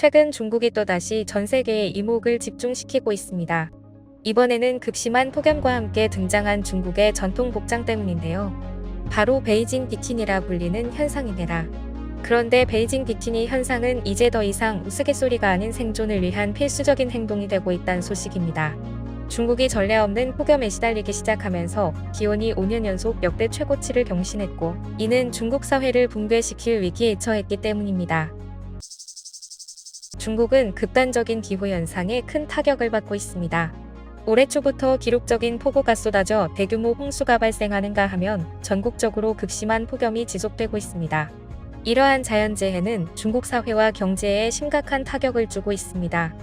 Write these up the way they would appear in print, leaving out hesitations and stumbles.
최근 중국이 또다시 전 세계의 이목을 집중시키고 있습니다. 이번에는 극심한 폭염과 함께 등장한 중국의 전통 복장 때문인데요. 바로 베이징 비키니라 불리는 현상입니다. 그런데 베이징 비키니 현상은 이제 더 이상 우스갯소리가 아닌 생존을 위한 필수적인 행동이 되고 있다는 소식입니다. 중국이 전례 없는 폭염에 시달리기 시작하면서 기온이 5년 연속 역대 최고치를 경신했고, 이는 중국 사회를 붕괴시킬 위기에 처했기 때문입니다. 중국은 극단적인 기후현상에 큰 타격을 받고 있습니다. 올해 초부터 기록적인 폭우가 쏟아져 대규모 홍수가 발생하는가 하면 전국적으로 극심한 폭염이 지속되고 있습니다. 이러한 자연재해는 중국 사회와 경제에 심각한 타격을 주고 있습니다.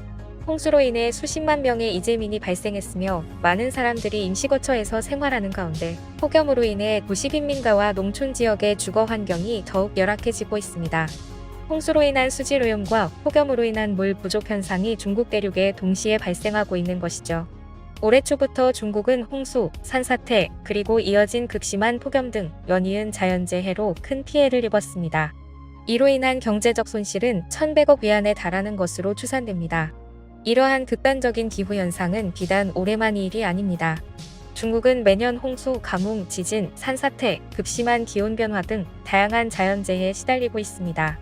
홍수로 인해 수십만 명의 이재민이 발생했으며 많은 사람들이 임시거처에서 생활하는 가운데 폭염으로 인해 도시 빈민가와 농촌 지역의 주거 환경이 더욱 열악해지고 있습니다. 홍수로 인한 수질오염과 폭염으로 인한 물 부족 현상이 중국 대륙에 동시에 발생하고 있는 것이죠. 올해 초부터 중국은 홍수, 산사태, 그리고 이어진 극심한 폭염 등 연이은 자연재해로 큰 피해를 입었습니다. 이로 인한 경제적 손실은 1,100억 위안에 달하는 것으로 추산됩니다. 이러한 극단적인 기후현상은 비단 올해만의 일이 아닙니다. 중국은 매년 홍수, 가뭄, 지진, 산사태, 급심한 기온변화 등 다양한 자연재해에 시달리고 있습니다.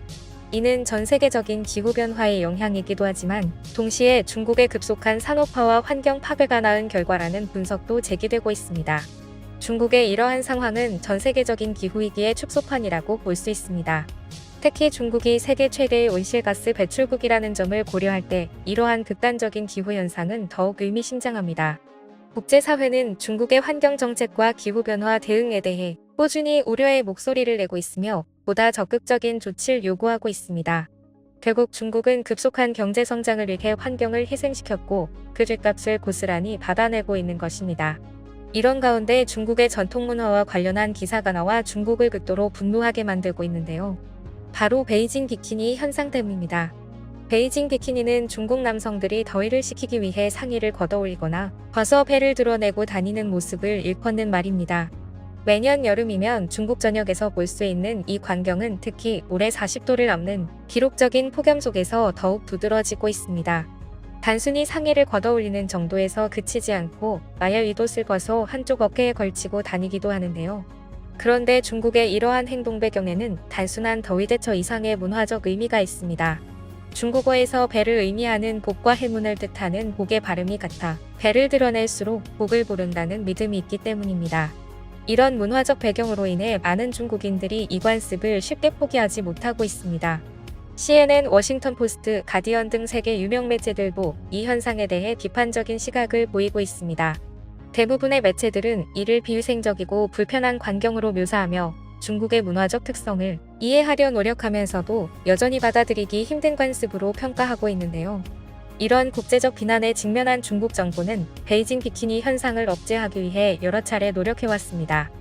이는 전 세계적인 기후변화의 영향이기도 하지만 동시에 중국의 급속한 산업화와 환경 파괴가 낳은 결과라는 분석도 제기되고 있습니다. 중국의 이러한 상황은 전 세계적인 기후위기의 축소판이라고 볼 수 있습니다. 특히 중국이 세계 최대의 온실가스 배출국이라는 점을 고려할 때 이러한 극단적인 기후현상은 더욱 의미심장합니다. 국제사회는 중국의 환경정책과 기후변화 대응에 대해 꾸준히 우려의 목소리를 내고 있으며 보다 적극적인 조치를 요구하고 있습니다. 결국 중국은 급속한 경제성장을 위해 환경을 희생시켰고 그 죗값을 고스란히 받아내고 있는 것입니다. 이런 가운데 중국의 전통문화와 관련한 기사가 나와 중국을 극도로 분노하게 만들고 있는데요. 바로 베이징 비키니 현상 때문입니다. 베이징 비키니는 중국 남성들이 더위를 식히기 위해 상의를 걷어올리거나 벗어 배를 드러내고 다니는 모습을 일컫는 말입니다. 매년 여름이면 중국 전역에서 볼 수 있는 이 광경은 특히 올해 40도를 넘는 기록적인 폭염 속에서 더욱 두드러지고 있습니다. 단순히 상의를 걷어올리는 정도에서 그치지 않고 마야 윗옷을 벗어 한쪽 어깨에 걸치고 다니기도 하는데요. 그런데 중국의 이러한 행동 배경에는 단순한 더위 대처 이상의 문화적 의미가 있습니다. 중국어에서 배를 의미하는 복과 해문을 뜻하는 복의 발음이 같아 배를 드러낼수록 복을 부른다는 믿음이 있기 때문입니다. 이런 문화적 배경으로 인해 많은 중국인들이 이 관습을 쉽게 포기하지 못하고 있습니다. CNN, 워싱턴 포스트, 가디언 등 세계 유명 매체들도 이 현상에 대해 비판적인 시각을 보이고 있습니다. 대부분의 매체들은 이를 비위생적이고 불편한 광경으로 묘사하며 중국의 문화적 특성을 이해하려 노력하면서도 여전히 받아들이기 힘든 관습으로 평가하고 있는데요. 이런 국제적 비난에 직면한 중국 정부는 베이징 비키니 현상을 억제하기 위해 여러 차례 노력해왔습니다.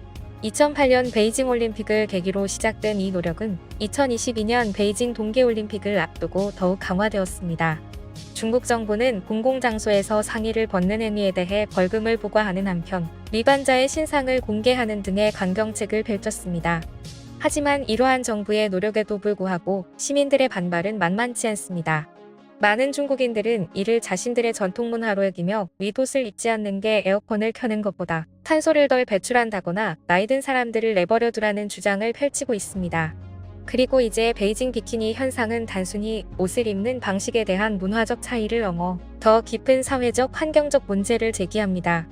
2008년 베이징 올림픽을 계기로 시작된 이 노력은 2022년 베이징 동계올림픽을 앞두고 더욱 강화되었습니다. 중국 정부는 공공장소에서 상의를 벗는 행위에 대해 벌금을 부과하는 한편 위반자의 신상을 공개하는 등의 강경책을 펼쳤습니다. 하지만 이러한 정부의 노력에도 불구하고 시민들의 반발은 만만치 않습니다. 많은 중국인들은 이를 자신들의 전통문화로 여기며 윗옷을 입지 않는 게 에어컨을 켜는 것보다 탄소를 덜 배출한다거나 나이든 사람들을 내버려 두라는 주장을 펼치고 있습니다. 그리고 이제 베이징 비키니 현상은 단순히 옷을 입는 방식에 대한 문화적 차이를 넘어 더 깊은 사회적 환경적 문제를 제기합니다.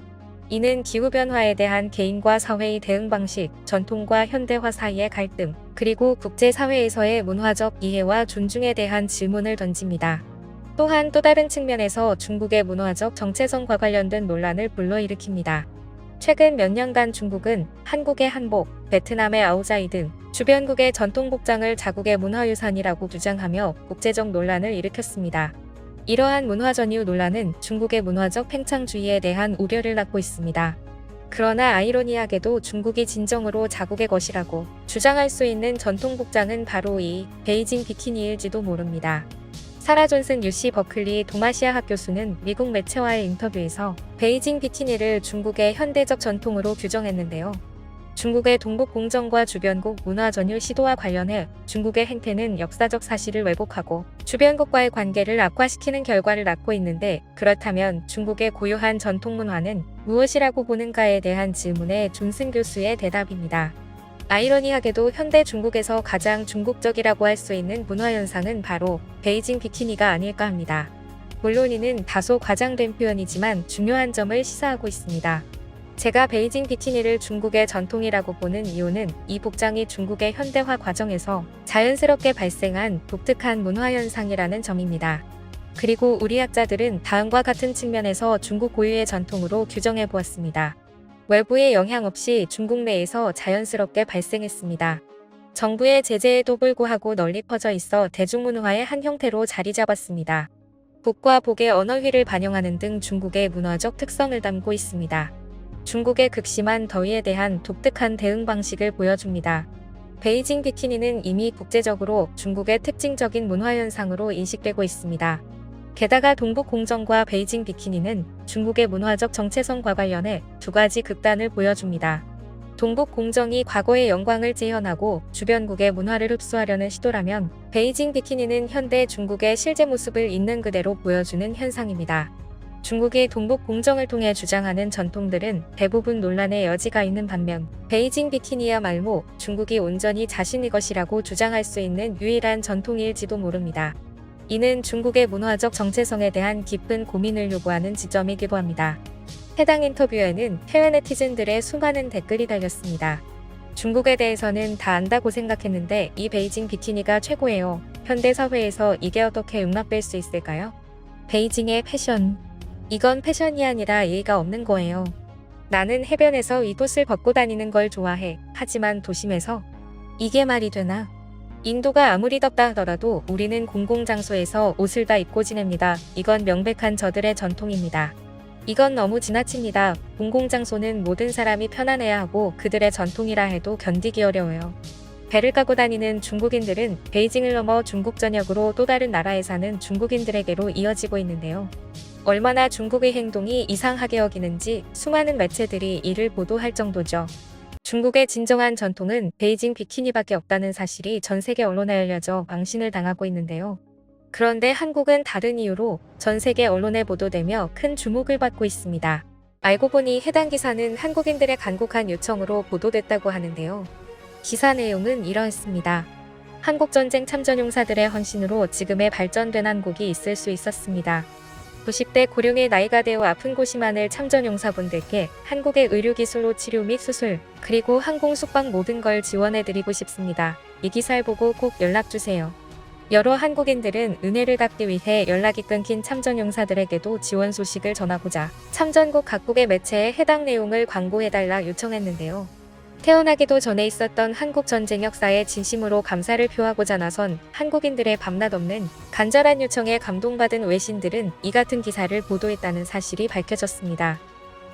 이는 기후변화에 대한 개인과 사회의 대응 방식, 전통과 현대화 사이의 갈등, 그리고 국제사회에서의 문화적 이해와 존중에 대한 질문을 던집니다. 또한 또 다른 측면에서 중국의 문화적 정체성과 관련된 논란을 불러일으킵니다. 최근 몇 년간 중국은 한국의 한복, 베트남의 아오자이 등 주변국의 전통 복장을 자국의 문화유산이라고 주장하며 국제적 논란을 일으켰습니다. 이러한 문화 전유 논란은 중국의 문화적 팽창주의에 대한 우려를 낳고 있습니다. 그러나 아이러니하게도 중국이 진정으로 자국의 것이라고 주장할 수 있는 전통 복장은 바로 이 베이징 비키니일지도 모릅니다. 사라 존슨 UC 버클리 동아시아학 교수는 미국 매체와의 인터뷰에서 베이징 비키니를 중국의 현대적 전통으로 규정했는데요. 중국의 동북공정과 주변국 문화 전율 시도와 관련해 중국의 행태는 역사적 사실을 왜곡하고 주변국과의 관계를 악화시키는 결과를 낳고 있는데, 그렇다면 중국의 고유한 전통 문화는 무엇이라고 보는가에 대한 질문에 존슨 교수의 대답입니다. 아이러니하게도 현대 중국에서 가장 중국적이라고 할 수 있는 문화 현상은 바로 베이징 비키니가 아닐까 합니다. 물론 이는 다소 과장된 표현이지만 중요한 점을 시사하고 있습니다. 제가 베이징 비키니를 중국의 전통이라고 보는 이유는 이 복장이 중국의 현대화 과정에서 자연스럽게 발생한 독특한 문화 현상이라는 점입니다. 그리고 우리 학자들은 다음과 같은 측면에서 중국 고유의 전통으로 규정해 보았습니다. 외부의 영향 없이 중국 내에서 자연스럽게 발생했습니다. 정부의 제재에도 불구하고 널리 퍼져 있어 대중문화의 한 형태로 자리 잡았습니다. 북과 북의 언어휘를 반영하는 등 중국의 문화적 특성을 담고 있습니다. 중국의 극심한 더위에 대한 독특한 대응 방식을 보여줍니다. 베이징 비키니는 이미 국제적으로 중국의 특징적인 문화현상으로 인식되고 있습니다. 게다가 동북공정과 베이징 비키니는 중국의 문화적 정체성과 관련해 두 가지 극단을 보여줍니다. 동북공정이 과거의 영광을 재현하고 주변국의 문화를 흡수하려는 시도라면, 베이징 비키니는 현대 중국의 실제 모습을 있는 그대로 보여주는 현상입니다. 중국이 동북공정을 통해 주장하는 전통들은 대부분 논란의 여지가 있는 반면, 베이징 비키니야말로 중국이 온전히 자신의 것이라고 주장할 수 있는 유일한 전통일지도 모릅니다. 이는 중국의 문화적 정체성에 대한 깊은 고민을 요구하는 지점이기도 합니다. 해당 인터뷰에는 해외 네티즌들의 수많은 댓글이 달렸습니다. 중국에 대해서는 다 안다고 생각했는데 이 베이징 비키니가 최고예요. 현대 사회에서 이게 어떻게 용납될 수 있을까요? 베이징의 패션. 이건 패션이 아니라 예의가 없는 거예요. 나는 해변에서 이 옷을 벗고 다니는 걸 좋아해. 하지만 도심에서 이게 말이 되나? 인도가 아무리 덥다 하더라도 우리는 공공장소에서 옷을 다 입고 지냅니다. 이건 명백한 저들의 전통입니다. 이건 너무 지나칩니다. 공공장소는 모든 사람이 편안해야 하고 그들의 전통이라 해도 견디기 어려워요. 배를 까고 다니는 중국인들은 베이징을 넘어 중국 전역으로 또 다른 나라에 사는 중국인들에게로 이어지고 있는데요. 얼마나 중국의 행동이 이상하게 여기는지 수많은 매체들이 이를 보도할 정도죠. 중국의 진정한 전통은 베이징 비키니밖에 없다는 사실이 전 세계 언론에 알려져 망신을 당하고 있는데요. 그런데 한국은 다른 이유로 전 세계 언론에 보도되며 큰 주목을 받고 있습니다. 알고 보니 해당 기사는 한국인들의 간곡한 요청으로 보도됐다고 하는데요. 기사 내용은 이러했습니다. 한국전쟁 참전용사들의 헌신으로 지금의 발전된 한국이 있을 수 있었습니다. 90대 고령의 나이가 되어 아픈 곳이 많을 참전용사분들께 한국의 의료기술로 치료 및 수술, 그리고 항공 숙박 모든 걸 지원해드리고 싶습니다. 이 기사를 보고 꼭 연락주세요. 여러 한국인들은 은혜를 갚기 위해 연락이 끊긴 참전용사들에게도 지원 소식을 전하고자 참전국 각국의 매체에 해당 내용을 광고해달라 요청했는데요. 태어나기도 전에 있었던 한국 전쟁 역사에 진심으로 감사를 표하고자 나선 한국인들의 밤낮 없는 간절한 요청에 감동받은 외신들은 이 같은 기사를 보도했다는 사실이 밝혀졌습니다.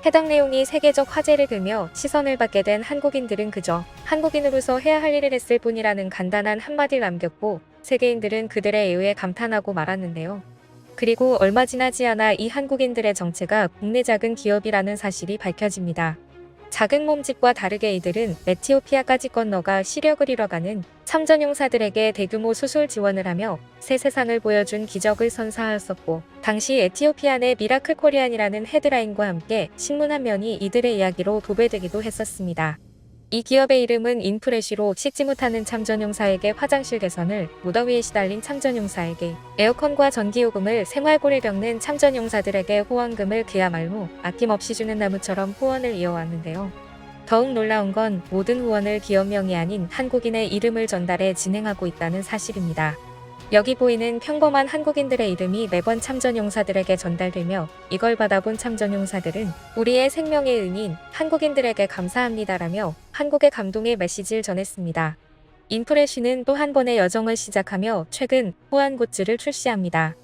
해당 내용이 세계적 화제를 들며 시선을 받게 된 한국인들은 그저 한국인으로서 해야 할 일을 했을 뿐이라는 간단한 한마디를 남겼고, 세계인들은 그들의 애의에 감탄하고 말았는데요. 그리고 얼마 지나지 않아 이 한국인들의 정체가 국내 작은 기업이라는 사실이 밝혀집니다. 작은 몸집과 다르게 이들은 에티오피아까지 건너가 시력을 잃어가는 참전용사들에게 대규모 수술 지원을 하며 새 세상을 보여준 기적을 선사하였었고, 당시 에티오피아 내 미라클 코리안이라는 헤드라인과 함께 신문 한 면이 이들의 이야기로 도배되기도 했었습니다. 이 기업의 이름은 인프레쉬로 씻지 못하는 참전용사에게 화장실 개선을, 무더위에 시달린 참전용사에게 에어컨과 전기요금을, 생활고를 겪는 참전용사들에게 후원금을 그야말로 아낌없이 주는 나무처럼 후원을 이어왔는데요. 더욱 놀라운 건 모든 후원을 기업명이 아닌 한국인의 이름을 전달해 진행하고 있다는 사실입니다. 여기 보이는 평범한 한국인들의 이름이 매번 참전용사들에게 전달되며 이걸 받아본 참전용사들은 우리의 생명의 은인 한국인들에게 감사합니다라며 한국의 감동의 메시지를 전했습니다. 인프레쉬는 또 한 번의 여정을 시작하며 최근 후원 굿즈를 출시합니다.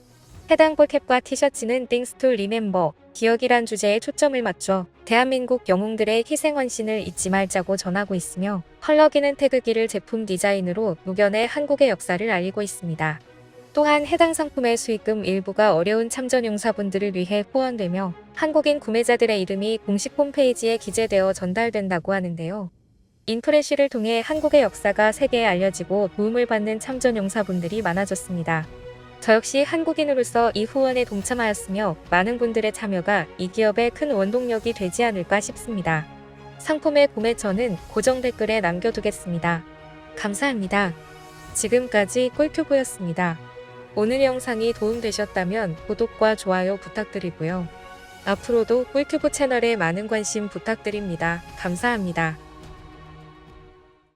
해당 볼캡과 티셔츠는 Things to Remember, 기억이란 주제에 초점을 맞춰 대한민국 영웅들의 희생헌신을 잊지 말자고 전하고 있으며, 펄럭이는 태극기를 제품 디자인으로 녹여내 한국의 역사를 알리고 있습니다. 또한 해당 상품의 수익금 일부가 어려운 참전용사분들을 위해 후원되며 한국인 구매자들의 이름이 공식 홈페이지에 기재되어 전달된다고 하는데요. 인프레쉬를 통해 한국의 역사가 세계에 알려지고 도움을 받는 참전용사분들이 많아졌습니다. 저 역시 한국인으로서 이 후원에 동참하였으며 많은 분들의 참여가 이 기업의 큰 원동력이 되지 않을까 싶습니다. 상품의 구매 전은 고정 댓글에 남겨두겠습니다. 감사합니다. 지금까지 꿀튜브였습니다. 오늘 영상이 도움되셨다면 구독과 좋아요 부탁드리고요. 앞으로도 꿀튜브 채널에 많은 관심 부탁드립니다. 감사합니다.